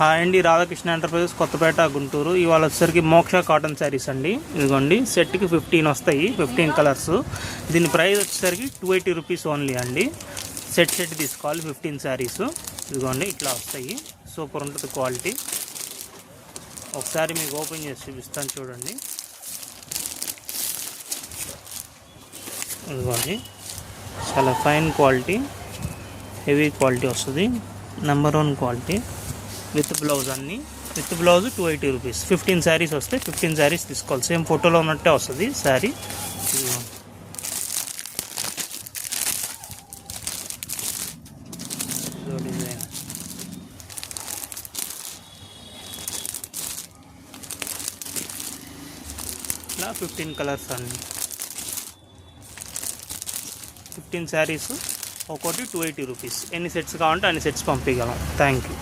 Hi అండి, Radhakrishna enterprises Kothapeta Guntur. ఇవాళ వచ్చేసరికి మోక్ష కాటన్ శారీస్ అండి. ఇదిగోండి, సెట్కి 15 వస్తాయి, 15 కలర్స్. దీని ప్రైస్ వచ్చేసరికి 280 రూపీస్ ఓన్లీ అండి. సెట్ తీసుకోవాలి, 15 శారీస్. ఇదిగోండి, ఇట్లా వస్తాయి. సూపర్ ఉంటుంది క్వాలిటీ. ఒకసారి మీకు ఓపెన్ చేసి చూపిస్తాను, చూడండి. ఇదిగోండి, చాలా ఫైన్ క్వాలిటీ, హెవీ క్వాలిటీ వస్తుంది. Number 1 quality. విత్ బ్లౌజ్, అన్నీ విత్ బ్లౌజ్ 280 రూపీస్. 15 శారీస్ వస్తాయి, 15 శారీస్ తీసుకోవాలి. సేమ్ ఫోటోలో ఉన్నట్టే వస్తుంది శారీ. డిజైన్ ఇలా 15 కలర్స్ అండి. 15 శారీస్, ఒక్కోటి 280 రూపీస్. ఎన్ని సెట్స్ కావాలంటే అన్ని సెట్స్ పంపించగలం. Thank you.